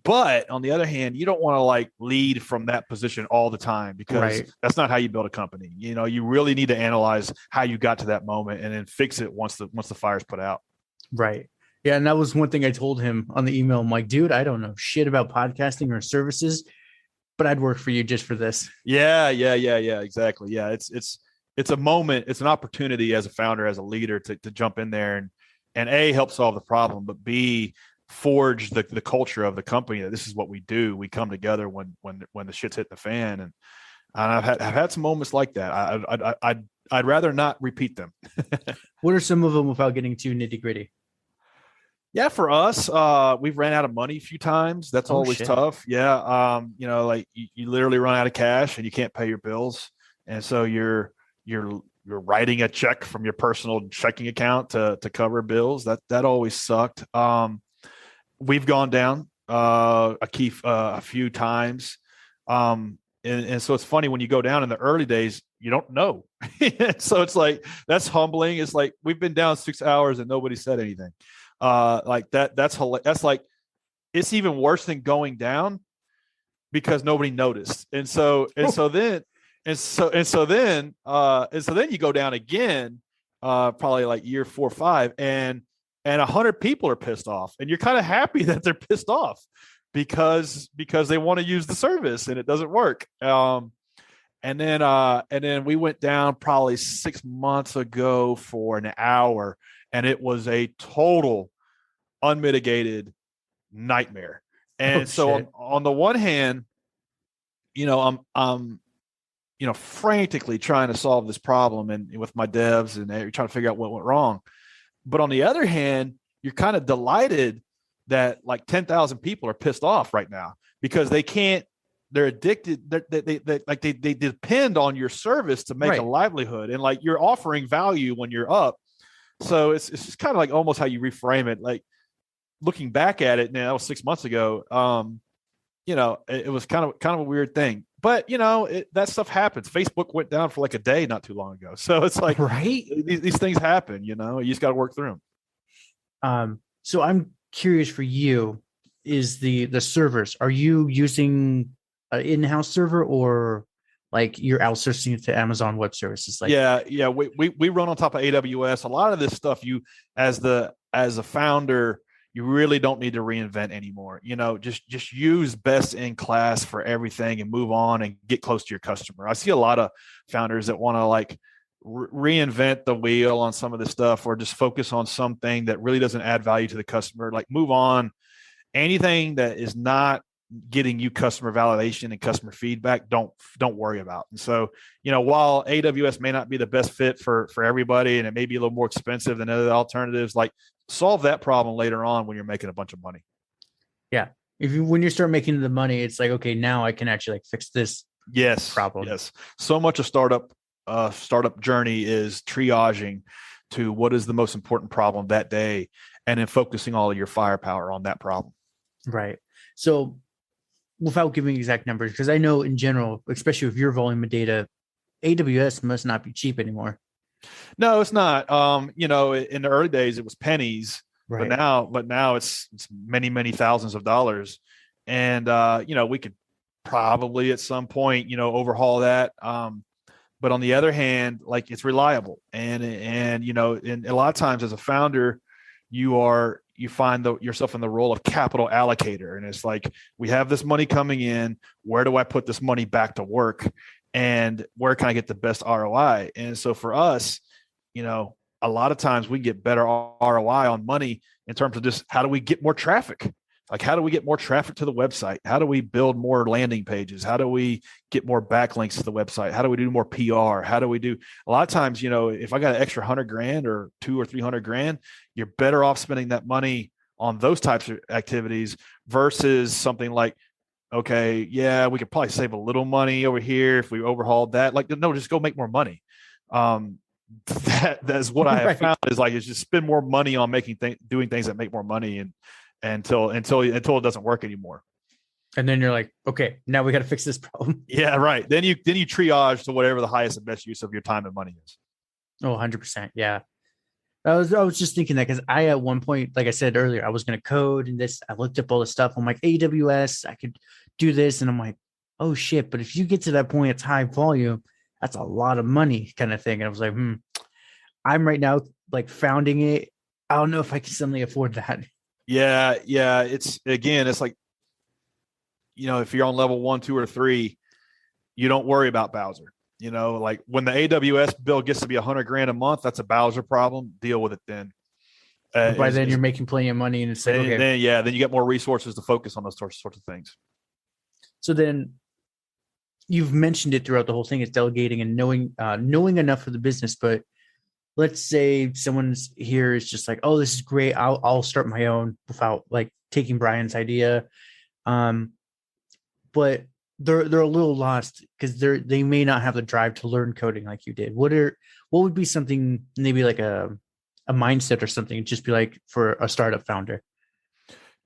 But on the other hand, you don't want to like lead from that position all the time, because that's not how you build a company. You really need to analyze how you got to that moment and then fix it once the fire's put out. Right. Yeah. And that was one thing I told him on the email. I'm like, dude, I don't know shit about podcasting or services, but I'd work for you just for this. Yeah. Exactly. Yeah. It's a moment. It's an opportunity as a founder, as a leader to jump in there and A, help solve the problem, but B, forge the culture of the company that this is what we do. We come together when the shit's hit the fan. And I've had some moments like that. I'd rather not repeat them. What are some of them without getting too nitty gritty? Yeah, for us, we've ran out of money a few times. That's always tough. Yeah. Like you literally run out of cash and you can't pay your bills. And so you're writing a check from your personal checking account to cover bills. That always sucked. We've gone down a few times. And so it's funny when you go down in the early days, you don't know. So it's like, that's humbling. It's like, we've been down 6 hours and nobody said anything. Like that's like, it's even worse than going down because nobody noticed. And so then you go down again, probably like year 4 or 5, and 100 people are pissed off, and you're kind of happy that they're pissed off because they want to use the service and it doesn't work. And then we went down probably 6 months ago for an hour, and it was a total unmitigated nightmare. And on the one hand, I'm frantically trying to solve this problem and with my devs and trying to figure out what went wrong. But on the other hand, you're kind of delighted that like 10,000 people are pissed off right now because they're addicted. They depend on your service to make a livelihood, and like you're offering value when you're up. So it's just kind of like almost how you reframe it. Like looking back at it now, that was 6 months ago. It was kind of a weird thing, but that stuff happens. Facebook went down for like a day not too long ago. So it's like, these things happen, you just got to work through them. So I'm curious for you, is the servers, are you using an in-house server or like you're outsourcing it to Amazon Web Services? Like, yeah. We run on top of AWS. A lot of this stuff, you as a founder, you really don't need to reinvent anymore. Just use best in class for everything and move on and get close to your customer. I see a lot of founders that want to like reinvent the wheel on some of this stuff, or just focus on something that really doesn't add value to the customer. Like move on. Anything that is not getting you customer validation and customer feedback, don't worry about. And so, while AWS may not be the best fit for everybody, and it may be a little more expensive than other alternatives, like solve that problem later on when you're making a bunch of money. Yeah. When you start making the money, it's like, okay, now I can actually like fix this problem. Yes. So much of startup journey is triaging to what is the most important problem that day, and then focusing all of your firepower on that problem. Right. So without giving exact numbers, because I know in general, especially with your volume of data, AWS must not be cheap anymore. No, it's not. In the early days, it was pennies, Right. but now it's many, many thousands of dollars. And, we could probably at some point, overhaul that. But on the other hand, like it's reliable and a lot of times as a founder, you find yourself in the role of capital allocator. And it's like, we have this money coming in. Where do I put this money back to work? And where can I get the best ROI? And so for us, a lot of times we get better ROI on money in terms of just how do we get more traffic? Like, how do we get more traffic to the website? How do we build more landing pages? How do we get more backlinks to the website? How do we do more PR? How do we do a lot of times, if I got an extra $100,000 or $200,000 or $300,000, you're better off spending that money on those types of activities versus something like, okay, yeah, we could probably save a little money over here if we overhauled that. Like, no, just go make more money. That's what I have found is just spend more money on doing things that make more money until it doesn't work anymore. And then you're like, okay, now we got to fix this problem. Yeah, right. Then you triage to whatever the highest and best use of your time and money is. Oh, 100%. Yeah. I was just thinking that because I, at one point, like I said earlier, I was going to code and this, I looked up all this stuff. I'm like, AWS, I could do this. And I'm like, oh shit. But if you get to that point, it's high volume. That's a lot of money kind of thing. And I was like, I'm right now like founding it. I don't know if I can suddenly afford that. Yeah. It's like, if you're on level 1, 2, or 3, you don't worry about Bowser. Like when the AWS bill gets to be $100,000 a month, that's a Bowser problem. Deal with it then. By then you're making plenty of money, and it's like, okay. Then you get more resources to focus on those sorts of things. So then you've mentioned it throughout the whole thing is delegating and knowing enough for the business. But let's say someone's here is just like, oh, this is great. I'll start my own without like taking Brian's idea. But they're a little lost because they may not have the drive to learn coding like you did. What would be something, maybe like a mindset or something, just be like for a startup founder?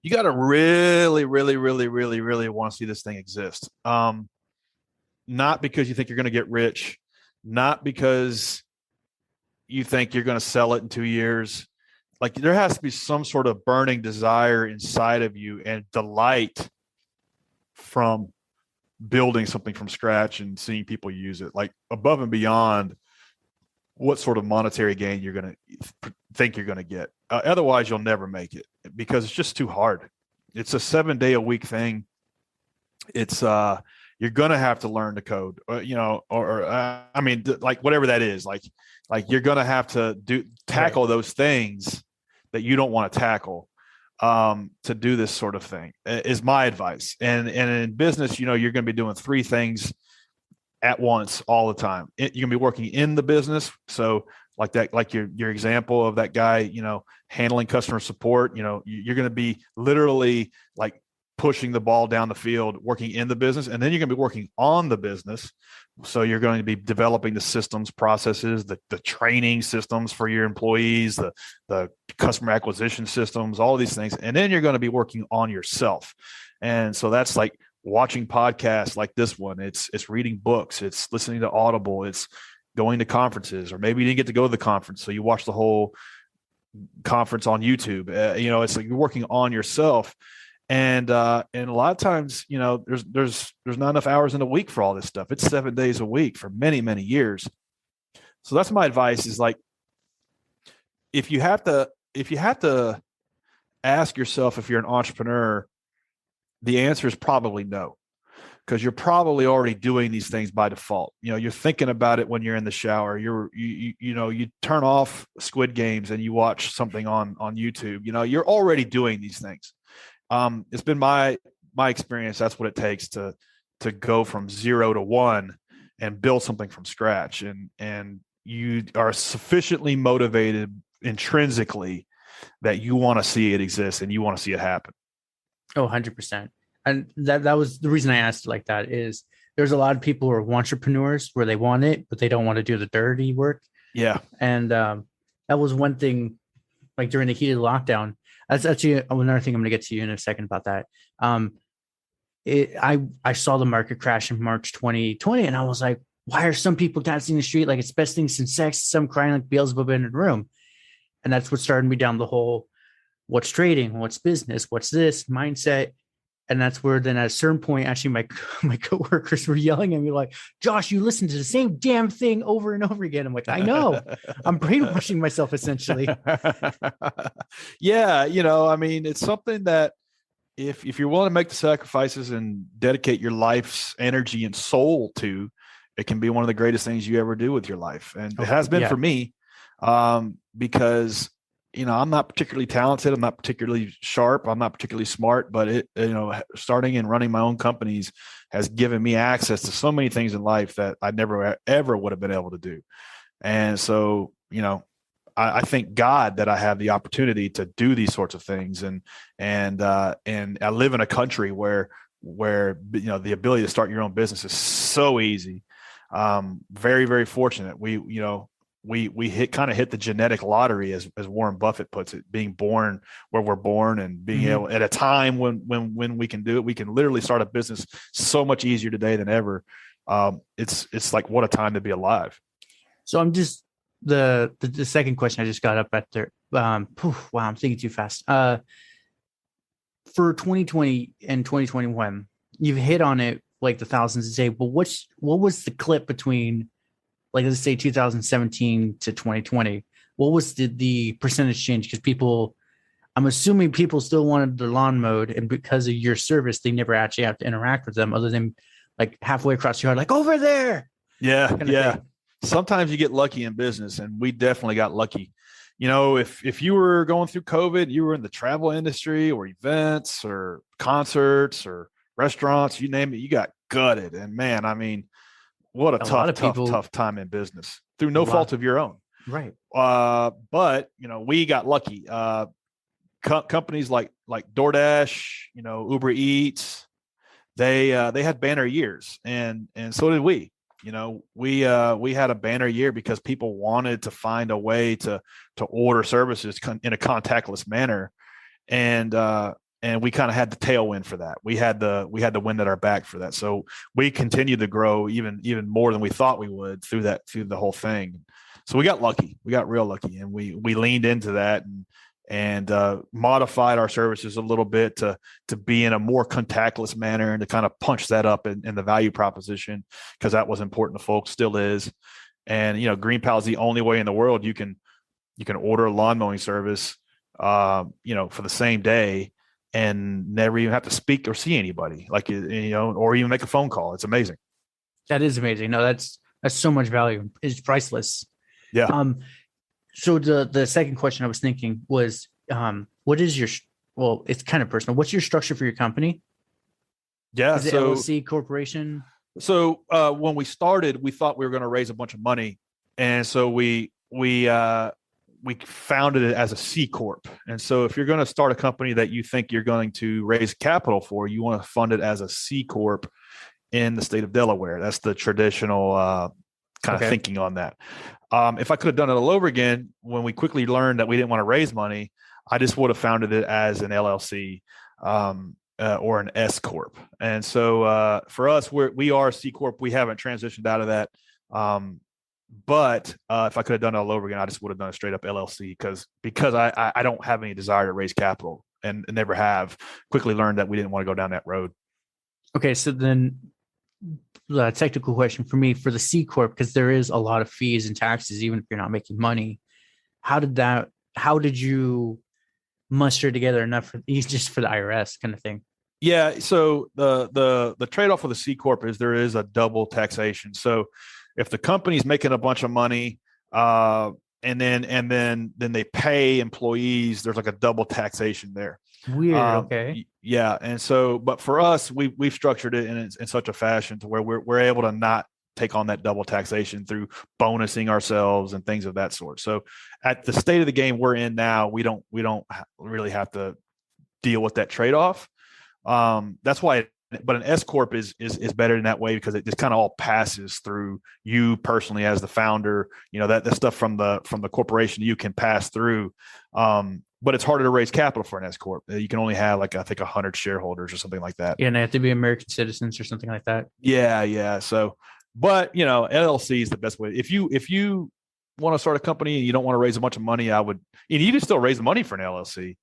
You got to really, really, really, really, really want to see this thing exist. Not because you think you're going to get rich, not because you think you're going to sell it in 2 years. Like there has to be some sort of burning desire inside of you and delight from building something from scratch and seeing people use it, like above and beyond what sort of monetary gain you're going to think you're going to get. Otherwise, you'll never make it because it's just too hard. It's a 7-day-a-week thing. It's you're going to have to learn to code, like whatever that is. Like you're going to have to tackle those things that you don't want to tackle. To do this sort of thing is my advice. And in business, you're going to be doing 3 things at once all the time. You're going to be working in the business. So like that, like your example of that guy, handling customer support, you're going to be literally like pushing the ball down the field, working in the business. And then you're going to be working on the business. So you're going to be developing the systems, processes, the training systems for your employees, the customer acquisition systems, all these things. And then you're going to be working on yourself. And so that's like watching podcasts like this one. It's reading books. It's listening to Audible. It's going to conferences, or maybe you didn't get to go to the conference, so you watch the whole conference on YouTube. It's like you're working on yourself. And a lot of times, there's not enough hours in a week for all this stuff. It's 7 days a week for many, many years. So that's my advice is like, if you have to ask yourself if you're an entrepreneur, the answer is probably no, because you're probably already doing these things by default. You're thinking about it when you're in the shower. You turn off Squid Games and you watch something on YouTube. You're already doing these things. It's been my experience. That's what it takes to go from 0 to 1 and build something from scratch. And you are sufficiently motivated intrinsically that you want to see it exist and you want to see it happen. Oh, 100%. And that was the reason I asked like that is there's a lot of people who are entrepreneurs where they want it, but they don't want to do the dirty work. Yeah. And that was one thing, like during the heated lockdown, That's actually another thing I'm going to get to you in a second about that. I saw the market crash in March 2020, and I was like, why are some people dancing in the street like it's best thing since sex? Some crying like Beelzebub in the room, and that's what started me down the whole what's trading, what's business, what's this mindset. And that's where then at a certain point, actually my coworkers were yelling at me like, Josh, you listen to the same damn thing over and over again. I'm like, I know, I'm brainwashing myself essentially. Yeah. I mean, it's something that if you're willing to make the sacrifices and dedicate your life's energy and soul to, it can be one of the greatest things you ever do with your life. And it has been for me, because I'm not particularly talented. I'm not particularly sharp. I'm not particularly smart, but starting and running my own companies has given me access to so many things in life that I never, ever would have been able to do. And so, I thank God that I have the opportunity to do these sorts of things. And I live in a country where the ability to start your own business is so easy. Very, very fortunate. We hit the genetic lottery, as Warren Buffett puts it, being born where we're born and being able at a time when we can do it. We can literally start a business so much easier today than ever. It's like, what a time to be alive. So I'm just the second question I just got up at there. Wow, I'm thinking too fast. For 2020 and 2021, you've hit on it like the thousands a day, but what was the clip between, like, let's say 2017 to 2020? What was the percentage change? Because I'm assuming people still wanted their lawn mowed, and because of your service, they never actually have to interact with them other than like halfway across the yard, like over there. Yeah. Yeah. Sometimes you get lucky in business, and we definitely got lucky. If you were going through COVID, you were in the travel industry or events or concerts or restaurants, you name it, you got gutted. And man, I mean, what a tough time in business through no fault of your own. Right. But we got lucky. Companies like DoorDash, Uber Eats, they had banner years, and so did we. We had a banner year because people wanted to find a way to order services in a contactless manner. And we kind of had the tailwind for that. We had the wind at our back for that. So we continued to grow even more than we thought we would through the whole thing. So we got lucky. We got real lucky, and we leaned into that and modified our services a little bit to be in a more contactless manner and to kind of punch that up in the value proposition, because that was important to folks, still is. And, GreenPal is the only way in the world you can order a lawn mowing service, for the same day and never even have to speak or see anybody, or even make a phone call. It's amazing. That is amazing. No, that's so much value. It's priceless. Yeah. So the second question I was thinking was, what is it's kind of personal. What's your structure for your company? Yeah. Is it LLC corporation? So when we started, we thought we were going to raise a bunch of money. And so we founded it as a C Corp. And so if you're going to start a company that you think you're going to raise capital for, you want to fund it as a C Corp in the state of Delaware. That's the traditional kind of thinking on that. If I could have done it all over again, when we quickly learned that we didn't want to raise money, I just would have founded it as an LLC or an S Corp. And so for us, we are a C Corp. We haven't transitioned out of that. But if I could have done it all over again, I just would have done a straight up LLC because I don't have any desire to raise capital and never have. Quickly learned that we didn't want to go down that road. Okay, so then the technical question for me for the C Corp, because there is a lot of fees and taxes, even if you're not making money. How did you muster together enough for just for the IRS kind of thing? Yeah. So the trade-off with the C Corp is there is a double taxation. So if the company's making a bunch of money, and then they pay employees, there's like a double taxation there. Weird. Okay. Yeah. And so, but for us, we've structured it in such a fashion to where we're able to not take on that double taxation through bonusing ourselves and things of that sort. So at the state of the game we're in now, we don't really have to deal with that trade-off. That's why but an S Corp is better in that way, because it just kind of all passes through you personally as the founder. That stuff from the corporation you can pass through. but it's harder to raise capital for an S corp. You can only have like, I think 100 shareholders or something like that. Yeah, and they have to be American citizens or something like that. Yeah. So, but LLC is the best way. If you want to start a company and you don't want to raise a bunch of money, and you can still raise money for an LLC.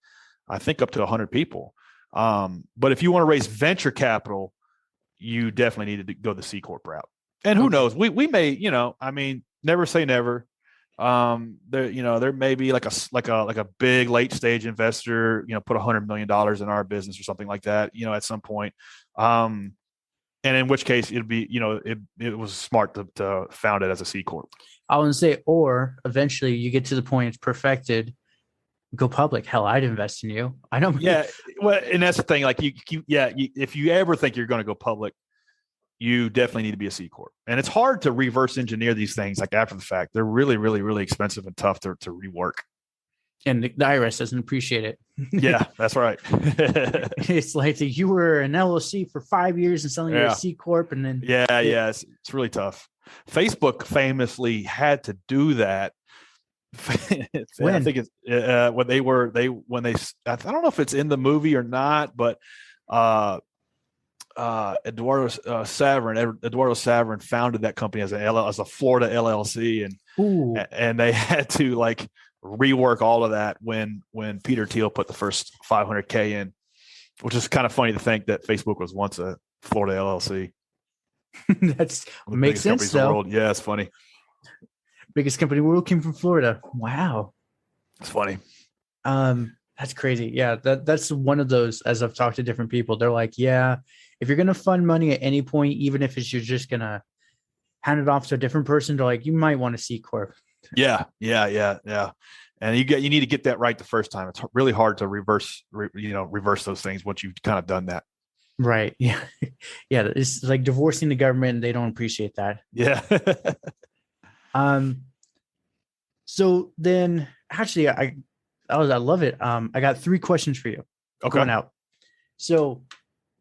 I think up to 100 people. But if you want to raise venture capital, you definitely need to go the C corp route. And who knows? We may, never say never. There may be like a big late stage investor, put $100 million in our business or something like that, at some point. And in which case it'd be, it was smart to found it as a C corp. I want to say, or eventually you get to the point it's perfected, go public. Hell, I'd invest in you. I know. Yeah. Well, and that's the thing. Like if you ever think you're going to go public, you definitely need to be a C corp. And it's hard to reverse engineer these things like after the fact. They're really, really, really expensive and tough to rework. And the IRS doesn't appreciate it. Yeah, that's right. It's like you were an LLC for 5 years and suddenly you're a C corp, and then it's really tough. Facebook famously had to do that. When? I think it's when they I don't know if it's in the movie or not, but Eduardo Saverin founded that company as a Florida LLC, and they had to like rework all of that when Peter Thiel put the first $500K in, which is kind of funny to think that Facebook was once a Florida LLC. That's makes sense though. Yeah, it's funny. Biggest company in the world came from Florida. Wow. It's funny. That's crazy. Yeah, that's one of those, as I've talked to different people, they're like, yeah, if you're going to fund money at any point, even if you're just going to hand it off to a different person, they're like, you might want a C corp. Yeah. And you need to get that right the first time. It's really hard to reverse those things once you've kind of done that. Right. Yeah. Yeah. It's like divorcing the government, and they don't appreciate that. Yeah. So then actually I love it. I got 3 questions for you. Okay. Going out. So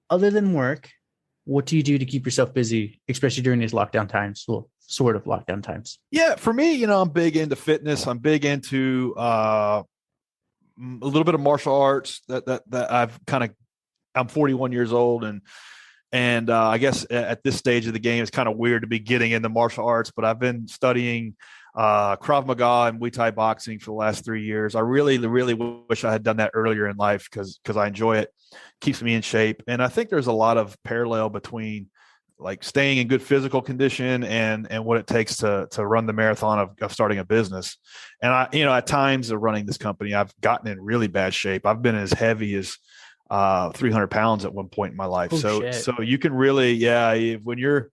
other than work, what do you do to keep yourself busy, especially during these lockdown times? Well, sort of lockdown times. Yeah. For me, I'm big into fitness. I'm big into, a little bit of martial arts that I've I'm 41 years old, and I guess at this stage of the game, it's kind of weird to be getting into martial arts, but I've been studying Krav Maga and Muay Thai boxing for the last 3 years. I really, really wish I had done that earlier in life because I enjoy it. Keeps me in shape. And I think there's a lot of parallel between like staying in good physical condition and what it takes to run the marathon of starting a business. And at times of running this company, I've gotten in really bad shape. I've been as heavy as 300 pounds at one point in my life. So you can really, when you're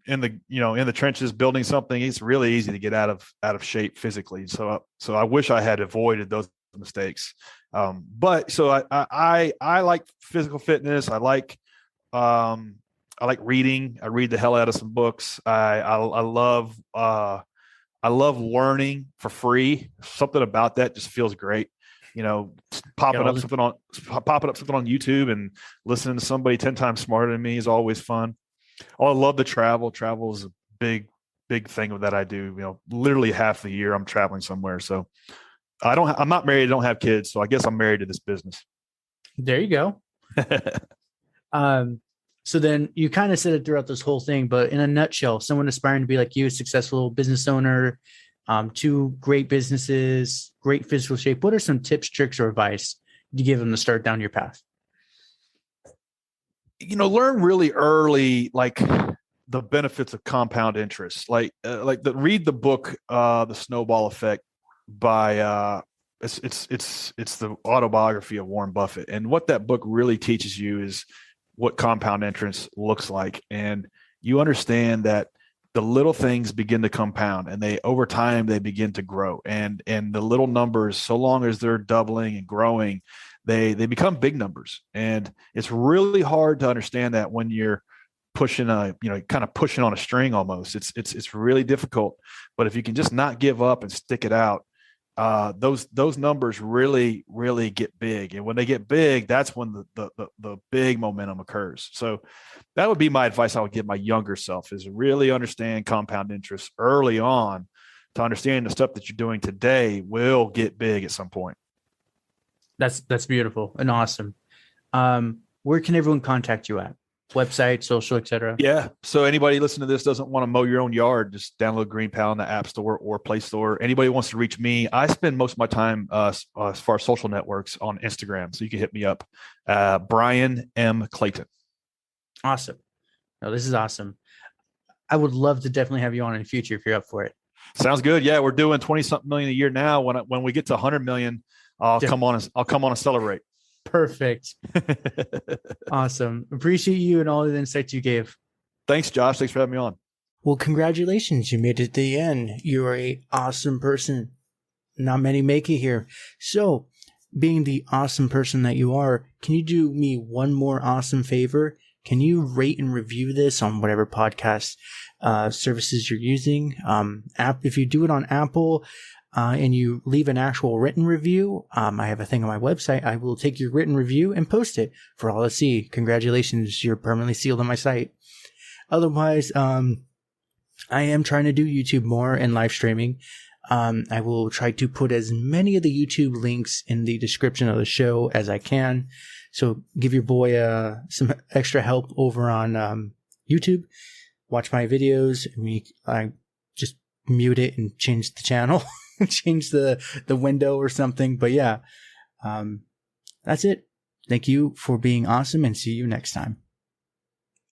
in the trenches building something, it's really easy to get out of shape physically. So I wish I had avoided those mistakes. But I like physical fitness. I like reading. I read the hell out of some books. I love learning for free. Something about that just feels great. Popping up something on YouTube and listening to somebody 10 times smarter than me is always fun. Oh, I love to travel. Travel is a big thing that I do. Literally half the year I'm traveling somewhere. So I'm not married. I don't have kids. So I guess I'm married to this business. There you go. So then you kind of said it throughout this whole thing, but in a nutshell, someone aspiring to be like you, a successful business owner, 2 great businesses, great physical shape. What are some tips, tricks, or advice you give them to start down your path? Learn really early, like the benefits of compound interest. Read the book, The Snowball Effect by it's the autobiography of Warren Buffett. And what that book really teaches you is what compound interest looks like. And you understand that the little things begin to compound, and over time they begin to grow. And the little numbers, so long as they're doubling and growing, they become big numbers. And it's really hard to understand that when you're pushing kind of pushing on a string almost. It's really difficult. But if you can just not give up and stick it out, those numbers really, really get big. And when they get big, that's when the big momentum occurs. So that would be my advice I would give my younger self, is really understand compound interest early on to understand the stuff that you're doing today will get big at some point. That's beautiful and awesome. Where can everyone contact you at? Website, social, etc. Yeah. So anybody listening to this doesn't want to mow your own yard, just download GreenPal in the App Store or Play Store. Anybody wants to reach me, I spend most of my time as far as social networks on Instagram. So you can hit me up, Bryan M. Clayton. Awesome. No, this is awesome. I would love to definitely have you on in the future if you're up for it. Sounds good. Yeah, we're doing 20-something million a year now. When we get to 100 million, I'll come on and celebrate. Perfect. Awesome. Appreciate you and all the insights you gave. Thanks, Josh. Thanks for having me on. Well, congratulations. You made it to the end. You are an awesome person. Not many make it here. So, being the awesome person that you are, can you do me one more awesome favor? Can you rate and review this on whatever podcast services you're using? If you do it on Apple, and you leave an actual written review, I have a thing on my website. I will take your written review and post it for all to see. Congratulations, you're permanently sealed on my site. Otherwise, I am trying to do YouTube more and live streaming. I will try to put as many of the YouTube links in the description of the show as I can. So give your boy some extra help over on YouTube. Watch my videos. I just mute it and change the channel. Change the window or something. But yeah, that's it. Thank you for being awesome and see you next time.